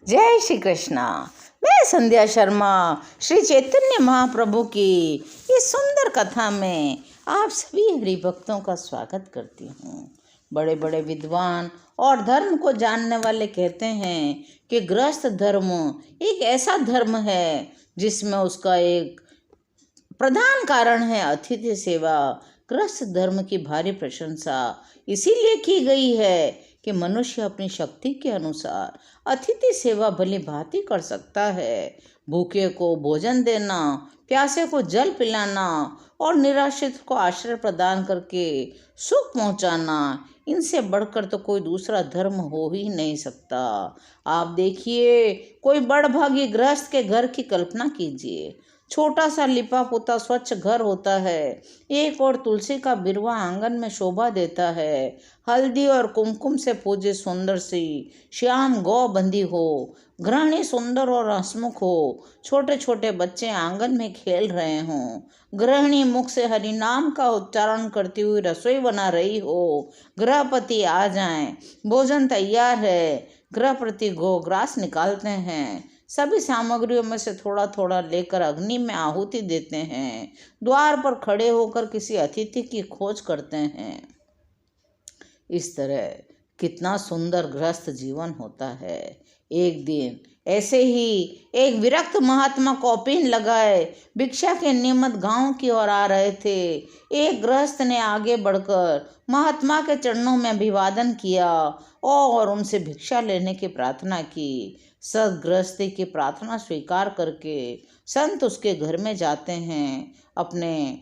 जय श्री कृष्णा। मैं संध्या शर्मा श्री चैतन्य महाप्रभु की इस सुंदर कथा में आप सभी हरि भक्तों का स्वागत करती हूँ। बड़े बड़े विद्वान और धर्म को जानने वाले कहते हैं कि गृहस्थ धर्म एक ऐसा धर्म है जिसमें उसका एक प्रधान कारण है अतिथि सेवा। गृहस्थ धर्म की भारी प्रशंसा इसीलिए की गई है कि मनुष्य अपनी शक्ति के अनुसार अतिथि सेवा भली भांति कर सकता है। भूखे को भोजन देना, प्यासे को जल पिलाना और निराश्रित को आश्रय प्रदान करके सुख पहुंचाना, इनसे बढ़कर तो कोई दूसरा धर्म हो ही नहीं सकता। आप देखिए, कोई बड़भागी गृहस्थ के घर की कल्पना कीजिए। छोटा सा लिपा पोता स्वच्छ घर होता है। एक और तुलसी का बिरवा आंगन में शोभा देता है। हल्दी और कुमकुम से पूजे सुंदर सी श्याम गौ बंधी हो। गृहिणी सुंदर और हंसमुख हो। छोटे छोटे बच्चे आंगन में खेल रहे हों। गृहिणी मुख से हरि नाम का उच्चारण करती हुई रसोई बना रही हो। गृहपति आ जाएं, भोजन तैयार है। गृहपति गोग्रास निकालते हैं। सभी सामग्रियों में से थोड़ा थोड़ा लेकर अग्नि में आहुति देते हैं। द्वार पर खड़े होकर किसी अतिथि की खोज करते हैं। इस तरह कितना सुंदर गृहस्थ जीवन होता है। एक दिन ऐसे ही एक विरक्त महात्मा कौपीन लगाए भिक्षा के निमित्त गांव की ओर आ रहे थे। एक गृहस्थ ने आगे बढ़कर महात्मा के चरणों में अभिवादन किया और उनसे भिक्षा लेने की प्रार्थना की। सदगृहस्थी की प्रार्थना स्वीकार करके संत उसके घर में जाते हैं। अपने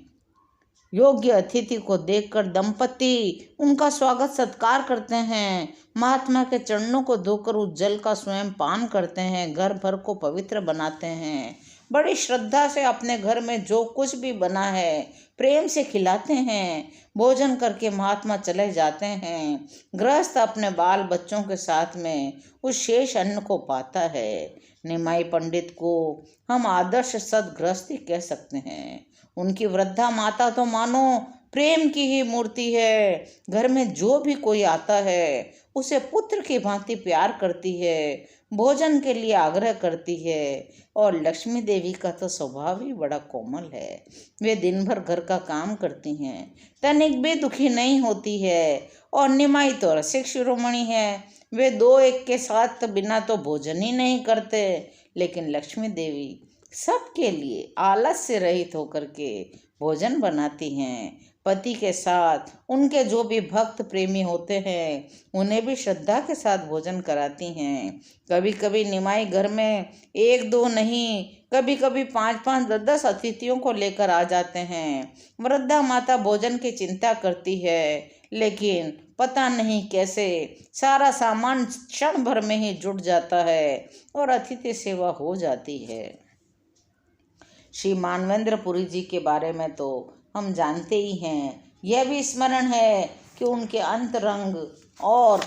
योग्य अतिथि को देखकर दंपति उनका स्वागत सत्कार करते हैं। महात्मा के चरणों को धोकर उस जल का स्वयं पान करते हैं। घर भर को पवित्र बनाते हैं। बड़ी श्रद्धा से अपने घर में जो कुछ भी बना है प्रेम से खिलाते हैं। भोजन करके महात्मा चले जाते हैं। गृहस्थ अपने बाल बच्चों के साथ में उस शेष अन्न को पाता है। निमाई पंडित को हम आदर्श सदगृहस्थी कह सकते हैं। उनकी वृद्धा माता तो मानो प्रेम की ही मूर्ति है। घर में जो भी कोई आता है उसे पुत्र की भांति प्यार करती है, भोजन के लिए आग्रह करती है। और लक्ष्मी देवी का तो स्वभाव ही बड़ा कोमल है। वे दिन भर घर का काम करती हैं, तनिक भी दुखी नहीं होती है। और निमाई तो रसिक शिरोमणि है। वे दो एक के साथ बिना तो भोजन ही नहीं करते। लेकिन लक्ष्मी देवी सबके लिए आलस से रहित होकर के भोजन बनाती हैं। पति के साथ उनके जो भी भक्त प्रेमी होते हैं उन्हें भी श्रद्धा के साथ भोजन कराती हैं। कभी कभी निमाई घर में एक दो नहीं, कभी कभी 5-5 10-10 अतिथियों को लेकर आ जाते हैं। वृद्धा माता भोजन की चिंता करती है, लेकिन पता नहीं कैसे सारा सामान क्षण भर में ही जुट जाता है और अतिथि सेवा हो जाती है। श्री मानवेंद्रपुरी जी के बारे में तो हम जानते ही हैं। यह भी स्मरण है कि उनके अंतरंग और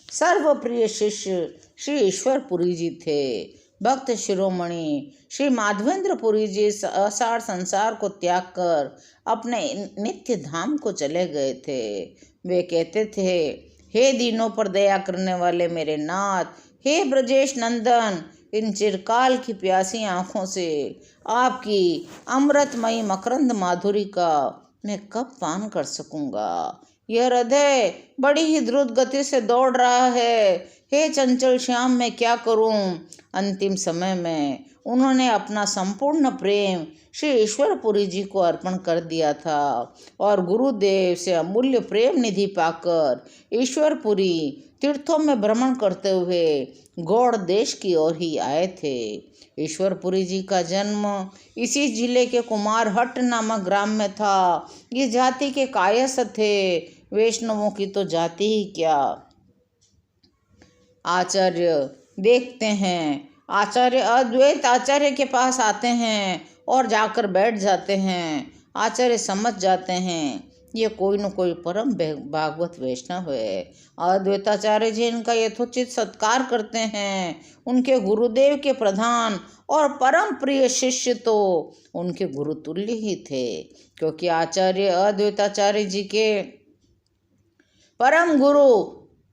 सर्वप्रिय शिष्य श्री ईश्वरपुरी जी थे। भक्त शिरोमणि श्री माधवेंद्रपुरी जी असार संसार को त्याग कर अपने नित्य धाम को चले गए थे। वे कहते थे, हे दीनों पर दया करने वाले मेरे नाथ, हे ब्रजेश नंदन, इन चिरकाल की प्यासी आँखों से आपकी अमृतमयी मकरंद माधुरी का मैं कब पान कर सकूंगा। यह हृदय बड़ी ही द्रुत गति से दौड़ रहा है। हे चंचल श्याम, मैं क्या करूं। अंतिम समय में उन्होंने अपना संपूर्ण प्रेम श्री ईश्वरपुरी जी को अर्पण कर दिया था और गुरुदेव से अमूल्य प्रेम निधि पाकर ईश्वरपुरी तीर्थों में भ्रमण करते हुए गौड़ देश की ओर ही आए थे। ईश्वरपुरी जी का जन्म इसी जिले के कुमारहट्ट नामक ग्राम में था। ये जाति के कायस्थ थे। वैष्णवों की तो जाति ही क्या। आचार्य देखते हैं, आचार्य अद्वैत आचार्य के पास आते हैं और जाकर बैठ जाते हैं। आचार्य समझ जाते हैं ये कोई न कोई परम भागवत वैष्णव है। अद्वैताचार्य जी इनका यथोचित सत्कार करते हैं। उनके गुरुदेव के प्रधान और परम प्रिय शिष्य तो उनके गुरुतुल्य ही थे, क्योंकि आचार्य अद्वैताचार्य जी के परम गुरु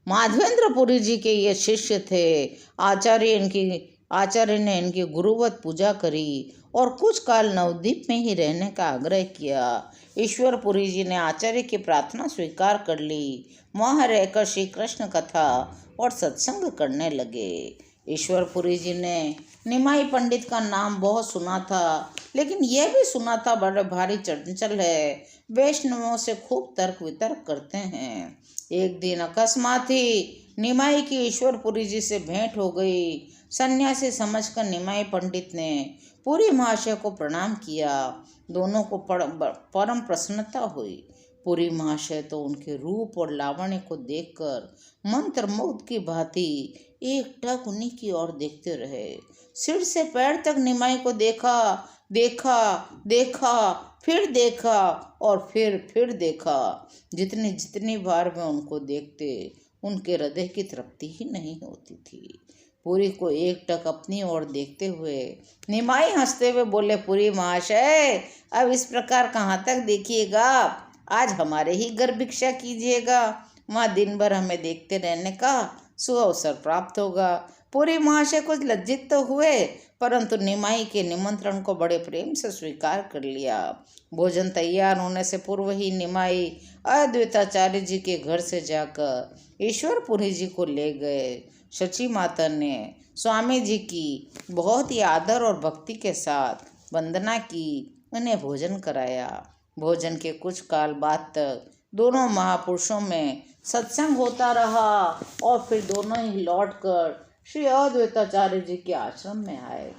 माधवेंद्रपुरी जी के ये शिष्य थे। आचार्य ने इनकी गुरुवत पूजा करी और कुछ काल नवद्वीप में ही रहने का आग्रह किया। ईश्वरपुरी जी ने आचार्य की प्रार्थना स्वीकार कर ली। वहाँ रहकर श्री कृष्ण कथा और सत्संग करने लगे। ईश्वरपुरी जी ने निमाई पंडित का नाम बहुत सुना था, लेकिन यह भी सुना था बड़े भारी चंचल है, वैष्णवों से खूब तर्क वितर्क करते हैं। एक दिन अकस्मात ही निमाई की ईश्वरपुरी जी से भेंट हो गई। सन्यासी समझकर निमाई पंडित ने पुरी महाशय को प्रणाम किया। दोनों को परम प्रसन्नता हुई। पुरी महाशय तो उनके रूप और लावण्य को देखकर मंत्रमुग्ध की भांति एकटक उन्हीं की ओर देखते रहे। सिर से पैर तक निमाई को देखा, फिर देखा और फिर देखा। जितनी बार वे उनको देखते, उनके हृदय की तृप्ति ही नहीं होती थी। पुरी को एकटक अपनी ओर देखते हुए निमाई हंसते हुए बोले, पुरी महाशय, अब इस प्रकार कहाँ तक देखिएगा? आज हमारे ही घर भिक्षा कीजिएगा, वहाँ दिन भर हमें देखते रहने का सुअवसर प्राप्त होगा। पुरी महाशय कुछ लज्जित तो हुए, परंतु निमाई के निमंत्रण को बड़े प्रेम से स्वीकार कर लिया। भोजन तैयार होने से पूर्व ही निमाई अद्वैताचार्य जी के घर से जाकर ईश्वरपुरी जी को ले गए। शची माता ने स्वामी जी की बहुत ही आदर और भक्ति के साथ वंदना की, उन्हें भोजन कराया। भोजन के कुछ काल बाद तक दोनों महापुरुषों में सत्संग होता रहा और फिर दोनों ही लौटकर श्री अद्वैताचार्य जी के आश्रम में आए।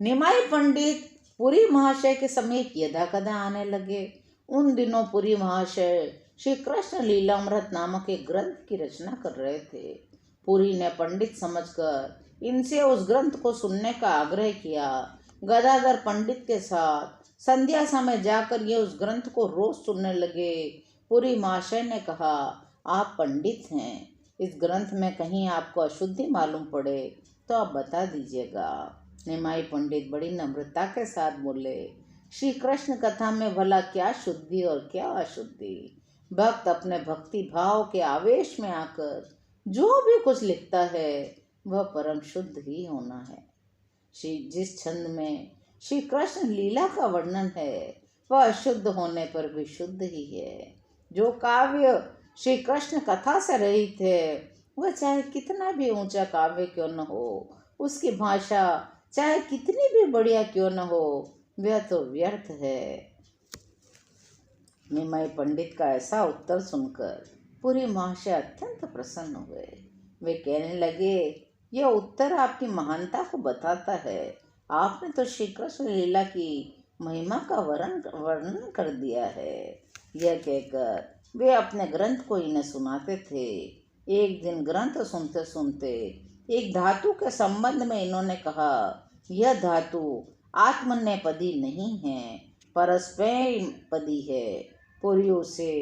निमाई पंडित पुरी महाशय के समीप यदा कदा आने लगे। उन दिनों पुरी महाशय श्री कृष्ण लीलामृत नामक एक ग्रंथ की रचना कर रहे थे। पुरी ने पंडित समझकर इनसे उस ग्रंथ को सुनने का आग्रह किया। गदाधर पंडित के साथ संध्या समय जाकर ये उस ग्रंथ को रोज सुनने लगे। पुरी महाशय ने कहा, आप पंडित हैं, इस ग्रंथ में कहीं आपको अशुद्धि मालूम पड़े तो आप बता दीजिएगा। निमाई पंडित बड़ी नम्रता के साथ बोले, श्री कृष्ण कथा में भला क्या शुद्धि और क्या अशुद्धि? भक्त अपने भक्ति भाव के आवेश में आकर जो भी कुछ लिखता है वह परम शुद्ध ही होना है। जिस छंद में श्री कृष्ण लीला का वर्णन है वह अशुद्ध होने पर भी शुद्ध ही है। जो काव्य श्री कृष्ण कथा से रहित है वह चाहे कितना भी ऊंचा काव्य क्यों न हो, उसकी भाषा चाहे कितनी भी बढ़िया क्यों न हो, वह तो व्यर्थ है। निमाई पंडित का ऐसा उत्तर सुनकर पुरी महाशय अत्यंत प्रसन्न हुए। वे कहने लगे, यह उत्तर आपकी महानता को बताता है। आपने तो श्री कृष्ण लीला की महिमा का वर्णन कर दिया है। यह कहकर वे अपने ग्रंथ को इन्हें सुनाते थे। एक दिन ग्रंथ सुनते सुनते एक धातु के संबंध में इन्होंने कहा, यह धातु आत्मनेपदी नहीं है, परस्पैपदी है। पुरी उसे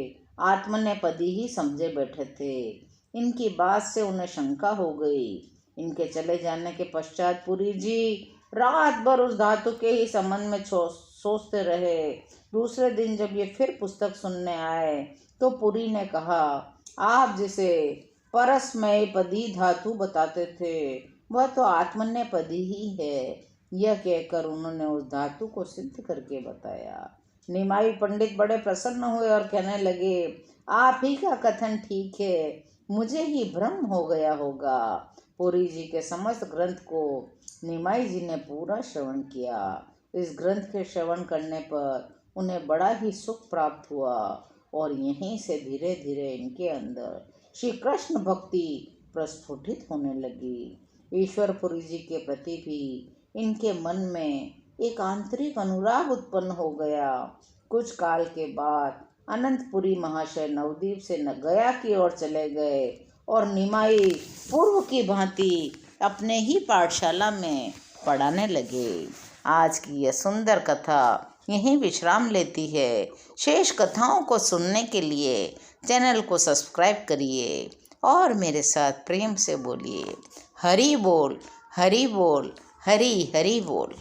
आत्मनेपदी ही समझे बैठे थे। इनकी बात से उन्हें शंका हो गई। इनके चले जाने के पश्चात पुरी जी रात भर उस धातु के ही संबंध में सोचते रहे। दूसरे दिन जब ये फिर पुस्तक सुनने आए तो पुरी ने कहा, आप जिसे परस्मैपदी धातु बताते थे वह तो आत्मनेपदी ही है। यह कहकर उन्होंने उस धातु को सिद्ध करके बताया। निमाई पंडित बड़े प्रसन्न हुए और कहने लगे, आप ही का कथन ठीक है, मुझे ही भ्रम हो गया होगा। पुरी जी के समस्त ग्रंथ को निमाई जी ने पूरा श्रवण किया। इस ग्रंथ के श्रवण करने पर उन्हें बड़ा ही सुख प्राप्त हुआ और यहीं से धीरे धीरे इनके अंदर श्री कृष्ण भक्ति प्रस्फुटित होने लगी। ईश्वरपुरी जी के प्रति भी इनके मन में एक आंतरिक अनुराग उत्पन्न हो गया। कुछ काल के बाद अनंतपुरी महाशय नवद्वीप से गया की ओर चले गए और निमाई पूर्व की भांति अपने ही पाठशाला में पढ़ाने लगे। आज की यह सुंदर कथा यहीं विश्राम लेती है। शेष कथाओं को सुनने के लिए चैनल को सब्सक्राइब करिए और मेरे साथ प्रेम से बोलिए, हरि बोल, हरि बोल, हरि हरि बोल।